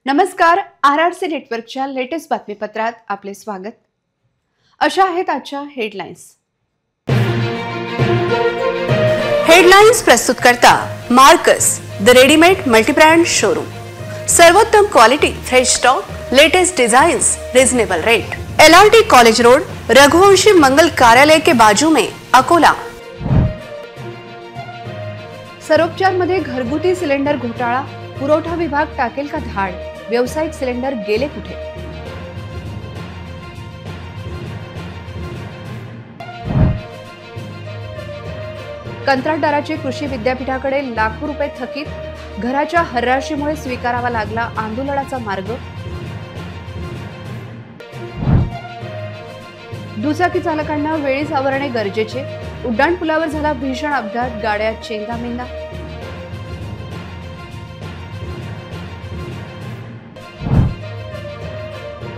नमस्कार. RRC नेटवर्कच्या latest बातमीपत्रात आपले स्वागत. अशा आहेत आजच्या हेडलाईन्स. हेडलाईन्स प्रस्तुत करता Marcus the readymade multibrand showroom. सर्वोत्तम quality, fresh stock, latest designs, reasonable rate. LRT college road, Raghuvanshi Mangal Karyalay के बाजू में, अकोला. सरोपचार मध्ये घरगुती सिलेंडर घोटाळा, पुरवठा विभाग टाकेल का धाड, व्यावसायिक सिलेंडर गेले कुठे? कंत्राटदाराची कृषी विद्यापीठाकडे लाखो रुपये थकीत, घराच्या हर्राशीमुळे स्वीकारावा लागला आंदोलनाचा मार्ग. दुचाकी चालकांना वेळीच आवरणे गरजेचे, उड्डाणपुलावर झाला भीषण अपघात, गाड्या चेंदामेंदा.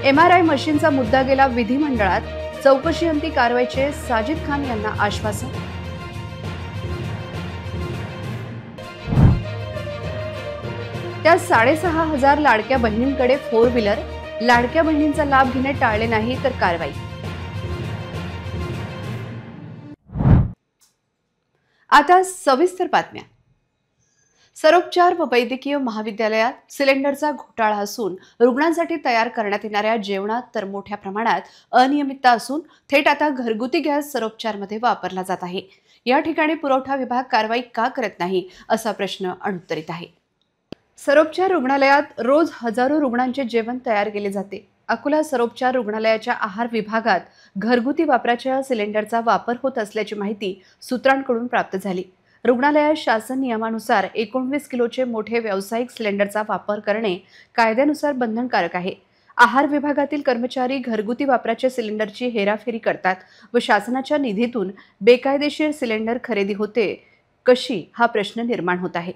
MRI मशीनचा मुद्दा गेला विधिमंडळात, चौकशी अंती कारवाईचे साजिद खान यांना आश्वासन. त्या 6,500 लाडक्या बहिणींकडे 4 व्हीलर, लाडक्या बहिणींचा लाभ घेणे टाळले नाही तर कारवाई. आता सविस्तर बातम्या. सरोपचार व वैद्यकीय महाविद्यालयात सिलेंडरचा घोटाळा असून रुग्णांसाठी तयार करण्यात येणाऱ्या जेवणात तर मोठ्या प्रमाणात अनियमितता असून थेट आता घरगुती गॅस सरोपचारमध्ये वापरला जात आहे. या ठिकाणी पुरवठा विभाग कारवाई का करत नाही असा प्रश्न अनुत्तरित आहे. सरोपचार रुग्णालयात रोज हजारो रुग्णांचे जेवण तयार केले जाते. अकोला सरोपचार रुग्णालयाच्या आहार विभागात घरगुती वापराच्या सिलेंडरचा वापर होत असल्याची माहिती सूत्रांकडून प्राप्त झाली. रुग्णालयात शासन नियमानुसार 19 किलोचे मोठे व्यावसायिक सिलेंडरचा वापर करणे कायद्यानुसार बंधनकारक आहे. आहार विभागातील कर्मचारी घरगुती वापराच्या सिलेंडरची हेराफेरी करतात व शासनाच्या निधीतून बेकायदेशीर सिलेंडर खरेदी होते कशी हा प्रश्न निर्माण होत आहे.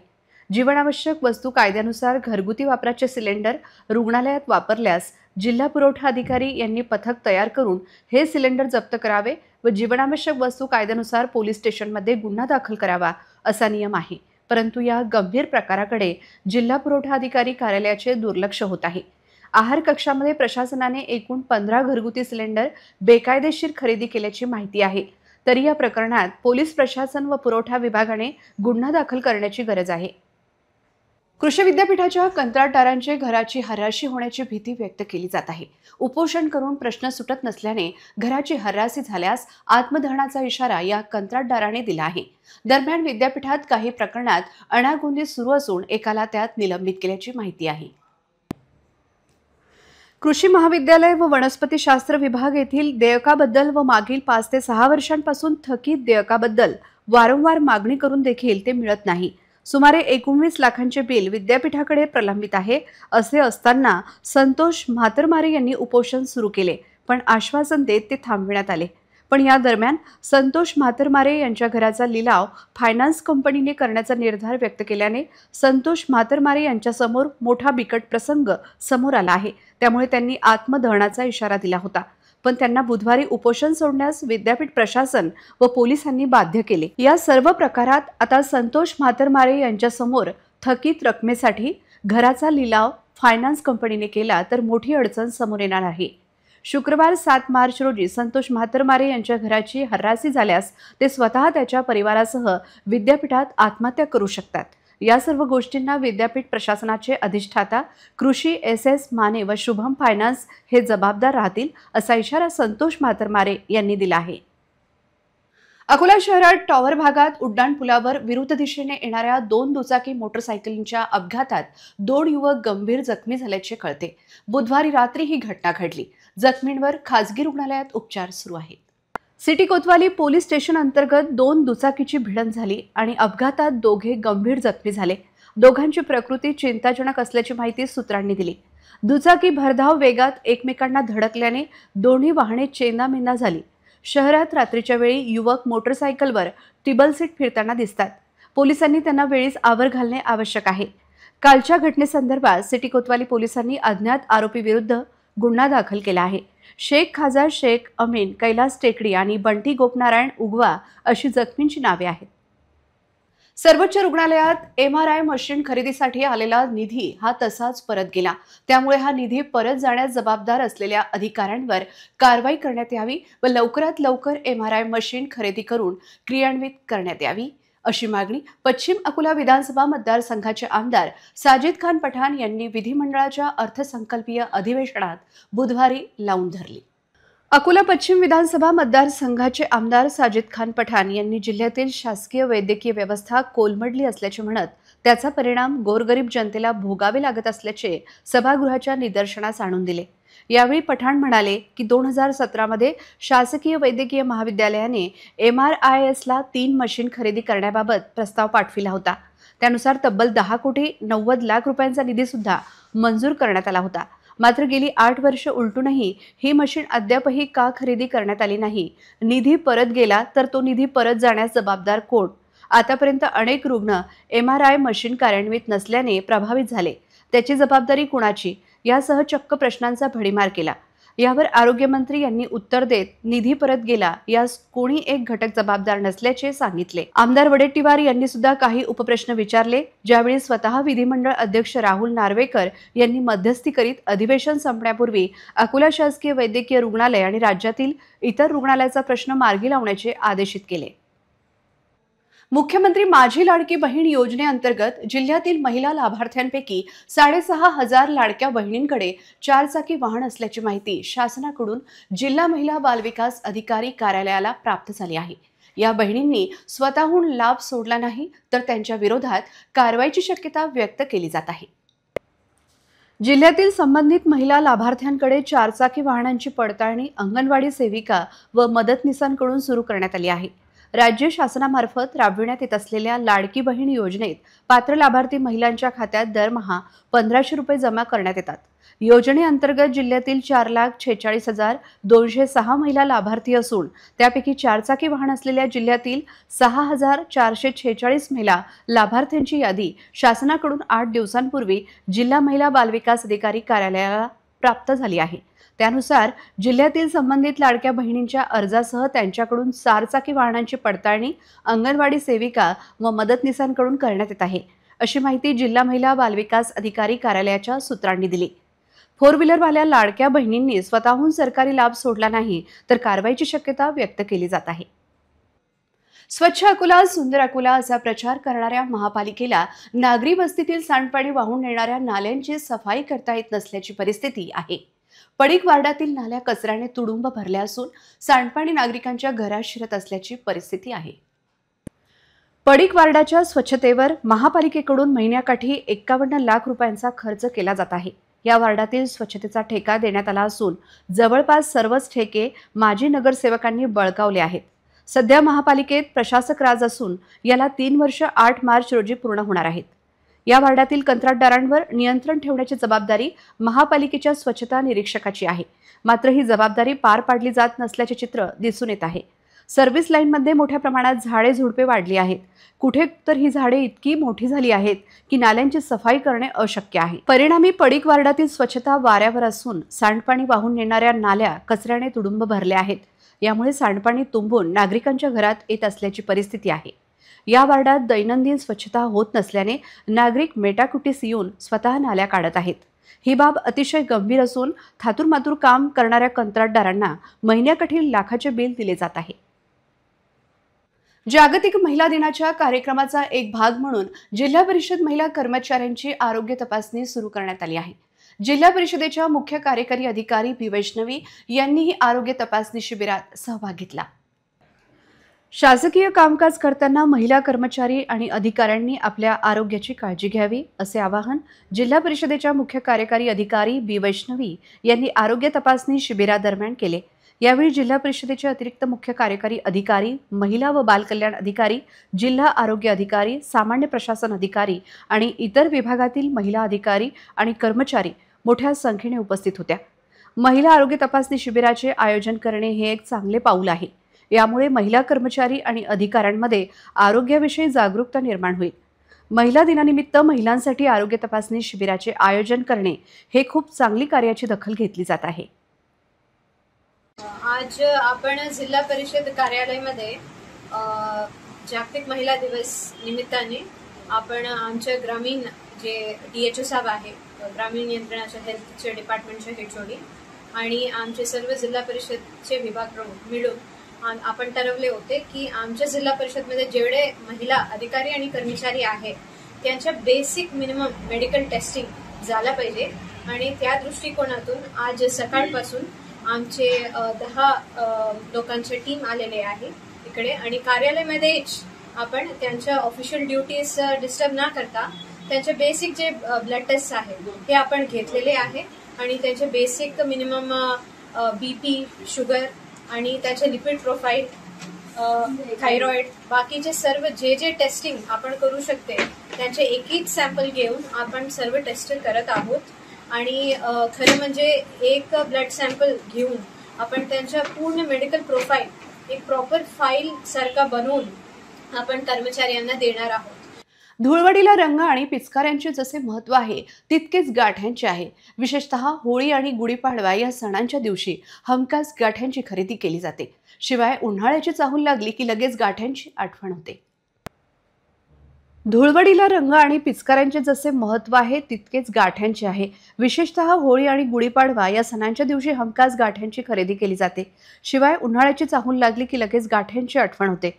जीवनावश्यक वस्तू कायद्यानुसार घरगुती वापराचे सिलेंडर रुग्णालयात वापरल्यास जिल्हा पुरवठा अधिकारी यांनी पथक तयार करून हे सिलेंडर जप्त करावे व जीवनावश्यक वस्तू कायद्यानुसार पोलीस स्टेशनमध्ये गुन्हा दाखल करावा असा नियम आहे. परंतु या गंभीर प्रकाराकडे जिल्हा पुरवठा अधिकारी कार्यालयाचे दुर्लक्ष होत आहे. आहार कक्षामध्ये प्रशासनाने एकूण 15 घरगुती सिलेंडर बेकायदेशीर खरेदी केल्याची माहिती आहे. तरी या प्रकरणात पोलीस प्रशासन व पुरवठा विभागाने गुन्हा दाखल करण्याची गरज आहे. कृषी विद्यापीठाच्या कंत्राटदारांचे घराची हर्राशी होण्याची भीती व्यक्त केली जात आहे. उपोषण करून प्रश्न सुटत नसल्याने घराची हर्राशी झाल्यास आत्मदहनाचा इशारा या कंत्राटदाराने दिला आहे. दरम्यान विद्यापीठात काही प्रकरणात अनागोंदी सुरू असून एकाला त्यात निलंबित केल्याची माहिती आहे. कृषी महाविद्यालय व वनस्पतीशास्त्र विभाग येथील देयकाबद्दल व मागील 5 ते 6 वर्षांपासून थकीत देयकाबद्दल वारंवार मागणी करून देखील ते मिळत नाही. सुमारे 19 लाखांचे बिल विद्यापीठाकडे प्रलंबित आहे. असे असताना संतोष म्हातरमारे यांनी उपोषण सुरू केले, पण आश्वासन देत ते थांबविण्यात आले. पण या दरम्यान संतोष म्हातरमारे यांच्या घराचा लिलाव फायनान्स कंपनीने करण्याचा निर्धार व्यक्त केल्याने संतोष म्हातरमारे यांच्यासमोर मोठा बिकट प्रसंग समोर आला आहे. त्यामुळे त्यांनी आत्मदहनाचा इशारा दिला होता. पण त्यांना बुधवारी उपोषण सोडण्यास विद्यापीठ प्रशासन व पोलिसांनी बाध्य केले. या सर्व प्रकारात आता संतोष म्हातरमारे यांच्या समोर थकीत रकमेसाठी घराचा लिलाव फायनान्स कंपनीने केला तर मोठी अडचण समोर येणार आहे. शुक्रवार 7 मार्च रोजी संतोष म्हातरमारे यांच्या घराची हर्राशी झाल्यास ते स्वतः त्याच्या परिवारासह विद्यापीठात आत्महत्या करू शकतात. या सर्व गोष्टींना विद्यापीठ प्रशासनाचे अधिष्ठाता कृषी SS माने व शुभम फायनान्स हे जबाबदार राहतील असा इशारा संतोष म्हातरमारे यांनी दिला आहे. अकोला शहरात टॉवर भागात उड्डाणपुलावर विरुद्ध दिशेने येणाऱ्या 2 दुचाकी मोटरसायकलींच्या अपघातात 2 युवक गंभीर जखमी झाल्याचे कळते. बुधवारी रात्री ही घटना घडली. जखमींवर खासगी रुग्णालयात उपचार सुरू आहेत. सिटी कोतवाली पोलीस स्टेशन अंतर्गत 2 दुचाकीची भिडंत झाली आणि अपघातात दोघे गंभीर जखमी झाले. दोघांची प्रकृती चिंताजनक असल्याची माहिती सूत्रांनी दिली. दुचाकी भरधाव वेगात एकमेकांना धडकल्याने दोन्ही वाहने चेंदामेंदा झाली. शहरात रात्रीच्या वेळी युवक मोटरसायकलवर टेबल सीट फिरताना दिसतात. पोलिसांनी त्यांना वेळीच आवर घालणे आवश्यक आहे. कालच्या घटनेसंदर्भात सिटी कोतवाली पोलिसांनी अज्ञात आरोपी विरुद्ध गुन्हा दाखल केला आहे. शेख खाजा शेख अमीन कैलास टेकडी आणि बंटी गोपनारायण उगवा अशी जखमींची नावे आहेत. सर्वोच्च रुग्णालयात MRI मशीन खरेदीसाठी आलेला निधी हा तसाच परत गेला। त्यामुळे हा निधी परत जाण्यास जबाबदार असलेल्या अधिकाऱ्यांवर कारवाई करण्यात यावी व लवकरात लवकर MRI मशीन खरेदी करून क्रियान्वित करण्यात यावी अशी मागणी पश्चिम अकोला विधानसभा मतदारसंघाचे आमदार साजिद खान पठाण यांनी विधिमंडळाच्या अर्थसंकल्पीय अधिवेशनात बुधवारी लावून धरली। अकोला पश्चिम विधानसभा मतदारसंघाचे आमदार साजिद खान पठाण यांनी जिल्ह्यातील शासकीय वैद्यकीय व्यवस्था कोलमडली असल्याचे म्हणत त्याचा परिणाम गोरगरीब जनतेला भोगावे लागत असल्याचे सभागृहाच्या निदर्शनास आणून दिले। यावेळी पठाण म्हणाले की 2017 मध्ये शासकीय वैद्यकीय महाविद्यालयाने MRIS ला 3 मशीन खरेदी करण्याबाबत प्रस्ताव पाठविला होता। त्यानुसार तब्बल 10 कोटी 90 लाख रुपयांचा निधी सुद्धा मंजूर करण्यात आला होता। मात्र गेली 8 वर्ष उलटूनही ही मशीन अद्यापही का खरेदी करण्यात आली नाही? निधी परत गेला तर तो निधी परत जाण्यास जबाबदार कोण? आतापर्यंत अनेक रुग्ण MRI मशीन कार्यान्वित नसल्याने प्रभावित झाले, त्याची जबाबदारी कुणाची? यासह चक्क प्रश्नांचा भडीमार केला। यावर आरोग्यमंत्री यांनी उत्तर देत निधी परत गेला यास कोणी एक घटक जबाबदार नसल्याचे सांगितले। आमदार वडेट्टीवार यांनी सुद्धा काही उपप्रश्न विचारले, ज्यावेळी स्वतः विधिमंडळ अध्यक्ष राहुल नार्वेकर यांनी मध्यस्थी करीत अधिवेशन संपण्यापूर्वी अकोला शासकीय वैद्यकीय रुग्णालय आणि राज्यातील इतर रुग्णालयाचा प्रश्न मार्गी लावण्याचे आदेशित केले। मुख्यमंत्री माझी लाडकी बहीण योजनेअंतर्गत जिल्ह्यातील महिला लाभार्थ्यांपैकी 6,500 लाडक्या बहिणींकडे 4 चाकी वाहन असल्याची माहिती शासनाकडून जिल्हा महिला बालविकास अधिकारी कार्यालयाला प्राप्त झाली आहे। या बहिणींनी स्वतःहून लाभ सोडला नाही तर त्यांच्या विरोधात कारवाईची शक्यता व्यक्त केली जात आहे। जिल्ह्यातील संबंधित महिला लाभार्थ्यांकडे 4 चाकी वाहनांची पडताळणी अंगणवाडी सेविका व मदतनीसांकडून सुरू करण्यात आली आहे। राज्य शासनामार्फत राबविण्यात येत असलेल्या लाडकी बहीण योजनेत पात्र लाभार्थी महिलांच्या खात्यात दरमहा 1,500 रुपये जमा करण्यात येतात। योजनेअंतर्गत जिल्ह्यातील 4,46,206 महिला लाभार्थी असून त्यापैकी 4 चाकी वाहन असलेल्या जिल्ह्यातील 6,446 महिला लाभार्थ्यांची यादी शासनाकडून 8 दिवसांपूर्वी जिल्हा महिला बालविकास अधिकारी कार्यालयाला प्राप्त झाली आहे। त्यानुसार जिल्ह्यातील संबंधित लाडक्या बहिणींच्या अर्जासह त्यांच्याकडून 4 चाकी वाहनांची पडताळणी अंगणवाडी सेविका व मदतनीसांकडून करण्यात येत आहे, अशी माहिती जिल्हा महिला बालविकास अधिकारी कार्यालयाच्या सूत्रांनी दिली। 4 व्हीलरवाल्या लाडक्या बहिणींनी स्वतःहून सरकारी लाभ सोडला नाही तर कारवाईची शक्यता व्यक्त केली जात आहे। स्वच्छ अकोला सुंदर अकोला असा प्रचार करणाऱ्या महापालिकेला नागरी वस्तीतील सांडपाणी वाहून नेणाऱ्या नाल्यांची सफाई करता येत नसल्याची परिस्थिती आहे। पडीक वार्डातील नाल्या कचऱ्याने तुडुंब भरल्या असून सांडपाणी नागरिकांच्या घरात शिरत असल्याची परिस्थिती आहे। पडीक वार्डाच्या स्वच्छतेवर महापालिकेकडून महिन्याकाठी 51 लाख रुपयांचा खर्च केला जात आहे। या वार्डातील स्वच्छतेचा ठेका देण्यात आला असून जवळपास सर्वच ठेके माजी नगरसेवकांनी बळकावले आहेत। सध्या महापालिकेत प्रशासक राज असून याला 3 वर्ष 8 मार्च रोजी पूर्ण होणार आहेत। या वार्डातील कंत्राटदारांवर नियंत्रण ठेवण्याची जबाबदारी महापालिकेच्या स्वच्छता निरीक्षकाची आहे। मात्र ही जबाबदारी पार पाडली जात नसल्याचे चित्र दिसून येत आहे। सर्व्हिस लाईनमध्ये मोठ्या प्रमाणात झाडे झुडपे वाढली आहेत। कुठे तर ही झाडे इतकी मोठी झाली आहेत की नाल्यांची सफाई करणे अशक्य आहे। परिणामी पडीक वार्डातील स्वच्छता वाऱ्यावर असून सांडपाणी वाहून नेणाऱ्या नाल्या कचऱ्याने तुडुंब भरल्या आहेत। यामुळे सांडपाणी तुंबून नागरिकांच्या घरात येत असल्याची परिस्थिती आहे। या वार्डात दैनंदिन स्वच्छता होत नसल्याने नागरिक मेटाकुटीस येऊन स्वतः नाल्या काढत आहेत। ही बाब अतिशय गंभीर असून थातूरमातूर काम करणाऱ्या कंत्राटदारांना महिन्याकाठी लाखाचे बिल दिले जात आहे। जागतिक महिला दिनाच्या कार्यक्रमाचा एक भाग म्हणून जिल्हा परिषद महिला कर्मचाऱ्यांची आरोग्य तपासणी सुरू करण्यात आली आहे। जिल्हा परिषदेच्या मुख्य कार्यकारी अधिकारी बी वैष्णवी यांनीही आरोग्य तपासणी शिबिरात सहभाग घेतला। शासकीय कामकाज करताना महिला कर्मचारी आणि अधिकाऱ्यांनी आपल्या आरोग्याची काळजी घ्यावी असे आवाहन जिल्हा परिषदेच्या मुख्य कार्यकारी अधिकारी बी वैष्णवी यांनी आरोग्य तपासणी शिबिरादरम्यान केले। यावेळी जिल्हा परिषदेचे अतिरिक्त मुख्य कार्यकारी अधिकारी, महिला व बाल कल्याण अधिकारी, जिल्हा आरोग्य अधिकारी, सामान्य प्रशासन अधिकारी आणि इतर विभागातील महिला अधिकारी आणि कर्मचारी मोठ्या संख्येने उपस्थित होत्या। महिला आरोग्य तपासणी शिबिराचे आयोजन करणे हे एक चांगले पाऊल आहे। यामुळे महिला कर्मचारी आणि अधिकाऱ्यांमध्ये आरोग्याविषयी जागरूकता निर्माण होईल। महिला दिनानिमित्त महिलांसाठी आरोग्य तपासणी शिबिराचे आयोजन करणे हे खूप चांगली कार्याची दखल घेतली जात आहे। आज आपण जिल्हा परिषद कार्यालयामध्ये जागतिक महिला दिवस निमित्ताने आपण आमच्या ग्रामीण जे DHO साहेब आहे, ग्रामीण नियंत्रणाच्या हेल्थचे डिपार्टमेंटचे HOD आणि आमचे सर्व जिल्हा परिषदचे विभाग प्रमुख मिळून आपण ठरवले होते की आमच्या जिल्हा परिषदमध्ये जेवढे महिला अधिकारी आणि कर्मचारी आहेत त्यांच्या बेसिक मिनिमम मेडिकल टेस्टिंग झाला पाहिजे आणि त्या दृष्टिकोनातून आज सकाळपासून आमचे 10 लोकांचे टीम आलेले आहे इकडे आणि कार्यालयामध्येच आपण त्यांच्या ऑफिशियल ड्युटीज डिस्टर्ब न करता त्यांचे बेसिक जे ब्लड टेस्ट आहेत ते आपण घेतलेले आहे आणि त्यांचे बेसिक मिनिमम BP, शुगर आणि त्याचे लिपिड प्रोफाईल, थायरॉइड, बाकीचे सर्व जे टेस्टिंग आपण करू शकते त्यांचे एक सॅम्पल घेऊन आपण सर्व टेस्ट करत आहोत आणि खरं म्हणजे एक ब्लड सॅम्पल घेऊन आपण त्यांच्या पूर्ण मेडिकल प्रोफाईल एक प्रॉपर फाईल सारखा बनवून आपण कर्मचाऱ्यांना देणार आहोत. धुळवडीला रंग आणि पिचकाऱ्यांचे जसे महत्त्व आहे तितकेच गाठ्यांचे आहे. विशेषतः होळी आणि गुढीपाडवा या सणांच्या दिवशी हमखास गाठ्यांची खरेदी केली जाते. शिवाय उन्हाळ्याची चाहूल लागली की लगेच गाठ्यांची आठवण होते. धुळवडीला रंग आणि पिचकाऱ्यांचे जसे महत्त्व आहे तितकेच गाठ्यांचे आहे. विशेषतः होळी आणि गुढीपाडवा या सणांच्या दिवशी हमखास गाठ्यांची खरेदी केली जाते. शिवाय उन्हाळ्याची चाहूल लागली की लगेच गाठ्यांची आठवण होते.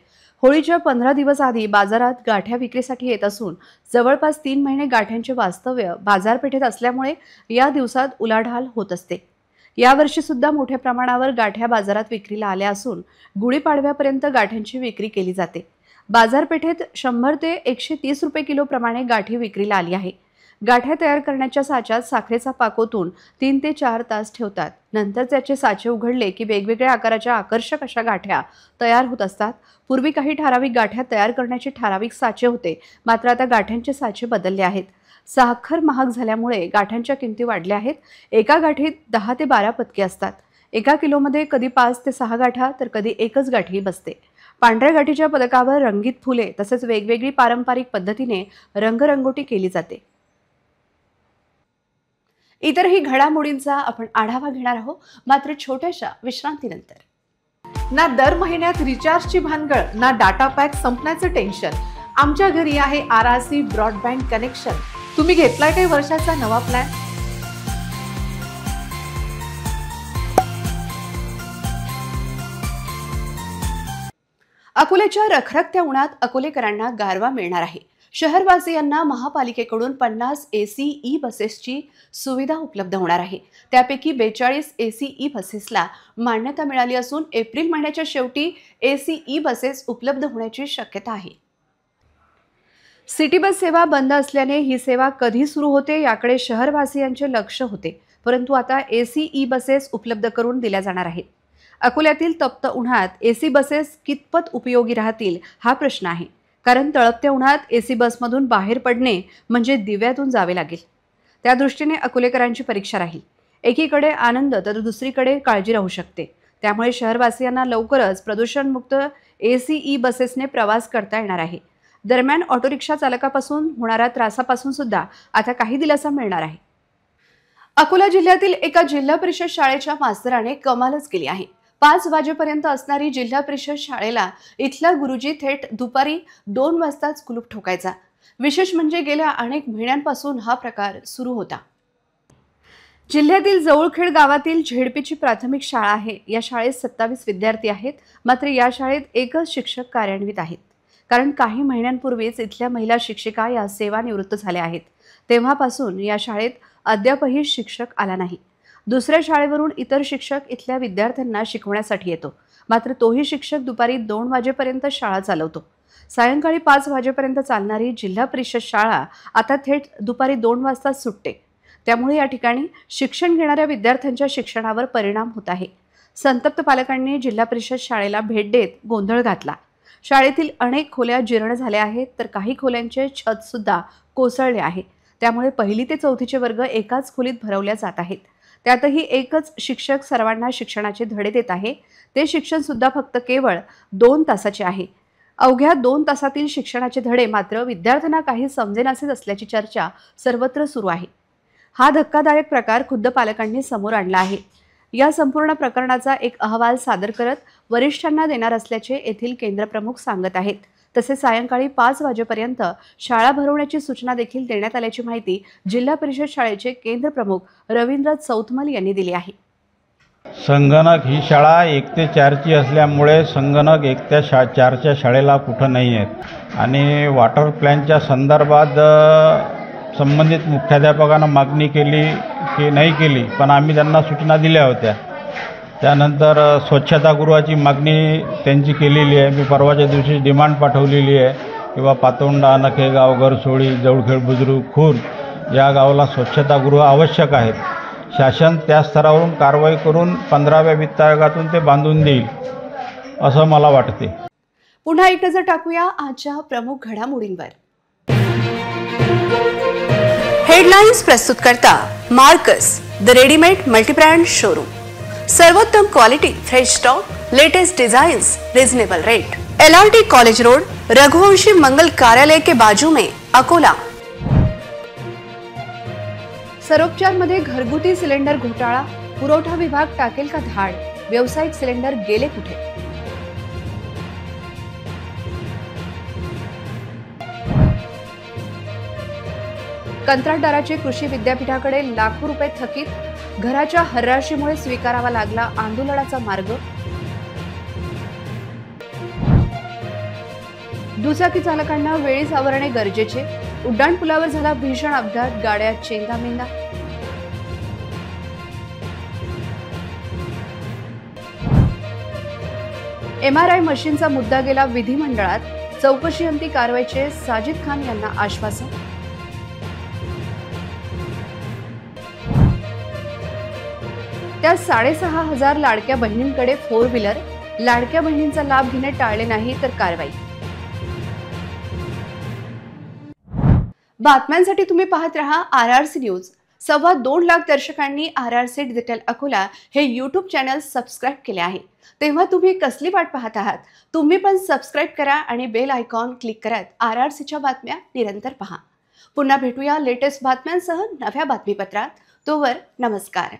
होळीच्या 15 दिवस आधी बाजारात गाठ्या विक्रीसाठी येत असून जवळपास 3 महिने गाठ्यांचे वास्तव्य बाजारपेठेत असल्यामुळे या दिवसात उलाढाल होत असते. यावर्षी सुद्धा मोठ्या प्रमाणावर गाठ्या बाजारात विक्रीला आल्या असून गुढीपाडव्यापर्यंत गाठ्यांची विक्री केली जाते. बाजारपेठेत 100 ते 130 रुपये किलो प्रमाणे गाठी विक्रीला आली आहे. गाठ्या तयार करण्याच्या साच्यात साखरेचा पाक ओतून 3 ते 4 तास ठेवतात. नंतर त्याचे साचे उघडले की वेगवेगळ्या आकाराच्या आकर्षक अशा गाठ्या तयार होत असतात. पूर्वी काही ठराविक गाठ्या तयार करण्याचे ठराविक साचे होते, मात्र आता गाठ्यांचे साचे बदलले आहेत. साखर महाग झाल्यामुळे गाठ्यांच्या किमती वाढल्या आहेत. एका गाठीत 10 ते 12 पदके असतात. एका किलोमध्ये कधी 5 ते 6 गाठा तर कधी एकच गाठी बसते. पांढऱ्या गाठीच्या पदकावर रंगीत फुले तसेच वेगवेगळी पारंपरिक पद्धतीने रंगरंगोटी केली जाते. इतरही घडामोडींचा आपण आढावा घेणार आहोत, मात्र छोट्याशा विश्रांतीनंतर. ना दर महिन्यात रिचार्जची भानगड, ना डाटा पॅक संपण्याचं टेन्शन. आमच्या घरी आहे RRC ब्रॉडबँड कनेक्शन. तुम्ही घेतलाय काही वर्षाचा नवा प्लॅन? अकोल्याच्या रखरखत्या उन्हात अकोलेकरांना गारवा मिळणार आहे. शहरवासियांना महापालिकेकडून 50 AC बसेसची सुविधा उपलब्ध होणार आहे. त्यापैकी 42 AC बसेसला मान्यता मिळाली असून एप्रिल महिन्याच्या शेवटी AC बसेस उपलब्ध होण्याची शक्यता आहे. सिटी बस सेवा बंद असल्याने ही सेवा कधी सुरू होते याकडे शहरवासियांचे लक्ष होते, परंतु आता AC बसेस उपलब्ध करून दिल्या जाणार आहेत. अकोल्यातील तप्त उन्हात AC बसेस कितपत उपयोगी राहतील हा प्रश्न आहे, कारण तळपत्या उन्हात AC बसमधून बाहेर पडणे म्हणजे दिव्यातून जावे लागेल. त्या दृष्टीने अकोलेकरांची परीक्षा राहील. एकीकडे आनंद तर दुसरीकडे काळजी राहू शकते. त्यामुळे शहरवासियांना लवकरच प्रदूषणमुक्त AC बसेसने प्रवास करता येणार आहे. दरम्यान ऑटो रिक्षा चालकापासून होणाऱ्या त्रासापासून सुद्धा आता काही दिलासा मिळणार आहे. अकोला जिल्ह्यातील एका जिल्हा परिषद शाळेच्या मास्तराने कमालच केली आहे. 5 वाजेपर्यंत असणारी जिल्हा परिषद शाळेला इथला गुरुजी थेट दुपारी 2 वाजताच कुलूप ठोकायचा. विशेष म्हणजे गेल्या अनेक महिन्यांपासून हा प्रकार सुरू होता. जिल्ह्यातील जवळखेड गावातील झेडपीची प्राथमिक शाळा आहे. या शाळेत 27 विद्यार्थी आहेत. मात्र या शाळेत एकच शिक्षक कार्यान्वित आहेत, कारण काही महिन्यांपूर्वीच इथल्या महिला शिक्षिका या सेवानिवृत्त झाल्या आहेत. तेव्हापासून या शाळेत अद्यापही शिक्षक आला नाही. दुसऱ्या शाळेवरून इतर शिक्षक इथल्या विद्यार्थ्यांना शिकवण्यासाठी येतो, मात्र तोही शिक्षक दुपारी 2 वाजेपर्यंत शाळा चालवतो. सायंकाळी 5 वाजेपर्यंत चालणारी जिल्हा परिषद शाळा आता थेट दुपारी 2 वाजता सुटते. त्यामुळे या ठिकाणी शिक्षण घेणाऱ्या विद्यार्थ्यांच्या शिक्षणावर परिणाम होत आहे. संतप्त पालकांनी जिल्हा परिषद शाळेला भेट देत गोंधळ घातला. शाळेतील अनेक खोल्या जीर्ण झाल्या आहेत, तर काही खोल्यांचे छत सुद्धा कोसळले आहे. त्यामुळे 1ली ते 4थीचे वर्ग एकाच खोलीत भरवल्या जात आहेत. त्यातही एकच शिक्षक सर्वांना शिक्षणाचे धडे देत आहे. ते शिक्षण सुद्धा फक्त केवळ 2 तासाचे आहे. अवघ्या 2 तासातील शिक्षणाचे धडे मात्र विद्यार्थ्यांना काही समजेनासेच असल्याची चर्चा सर्वत्र सुरू आहे. हा धक्कादायक प्रकार खुद्द पालकांनी समोर आणला आहे. या संपूर्ण प्रकरणाचा एक अहवाल सादर करत वरिष्ठांना देणार असल्याचे येथील केंद्रप्रमुख सांगत आहेत. तसेच सायंकाळी 5 वाजेपर्यंत शाळा भरवण्याची सूचना देखील देण्यात आल्याची माहिती जिल्हा परिषद शाळेचे केंद्र प्रमुख रवींद्र चौथमल यांनी दिली आहे. संगणक ही शाळा 1 ते 4ची असल्यामुळे संगणक 1 ते 4च्या शाळेला कुठं नाही आहेत आणि वॉटर प्लॅनच्या संदर्भात संबंधित मुख्याध्यापकांना मागणी केली की नाही केली, पण आम्ही त्यांना सूचना दिल्या होत्या. त्यानंतर स्वच्छतागृहाची मागणी त्यांची केलेली आहे. मी परवाच्या दिवशी डिमांड पाठवलेली आहे किंवा पातोंडा, नखेगाव, गरसोळी, जवळखेड, बुद्रुक, खूर्द या गावाला स्वच्छतागृह आवश्यक आहेत. शासन त्या स्तरावरून कारवाई करून 15व्या वित्त आयोगातून ते बांधून देईल असं मला वाटते. पुन्हा एक नजर टाकूया आजच्या प्रमुख घडामोडींवर. हेडलाइन्स प्रस्तुत करता Marcus the readymade multibrand showroom. सर्वोत्तम quality, fresh stock, latest designs, reasonable rate. LRT college road, Raghuvanshi Mangal Karyalay के बाजू में, अकोला. सरोपचार मध्ये घरगुती सिलेंडर घोटाळा, पुरवठा विभाग टाकेल का धाड, व्यावसायिक सिलेंडर गेले कुठे. कंत्राटदाराचे कृषी विद्यापीठाकडे लाखो रुपये थकीत, घराच्या हर्राशीमुळे स्वीकारावा लागला आंदोलनाचा मार्ग. दुचाकी चालकांना वेळीच आवरणे गरजेचे, उड्डाणपुलावर झाला भीषण अपघात, गाड्या चेंदामेंदा. MRI मशीनचा मुद्दा गेला विधिमंडळात, चौकशीअंती कारवाईचे साजिद खान यांना आश्वासन. त्या 6,500 लाडक्या बहिणींकडे 4 व्हीलर, लाडक्या बहिणींचा लाभ घेणे टाळले नाही तर कारवाई. बातम्यांसाठी तुम्ही पाहत रहा RRC न्यूज. 2.25 लाख दर्शकांनी RRC डिजिटल अकोला हे YouTube चॅनल सबस्क्राईब केले आहे. तेव्हा तुम्ही कसली वाट पाहत आहात? तुम्ही पण सबस्क्राईब करा आणि बेल आयकॉन क्लिक करत RRCच्या बातम्या निरंतर पहा. पुन्हा भेटूया लेटेस्ट बातम्यांसह नव्या बातमीपत्रात. तोवर नमस्कार.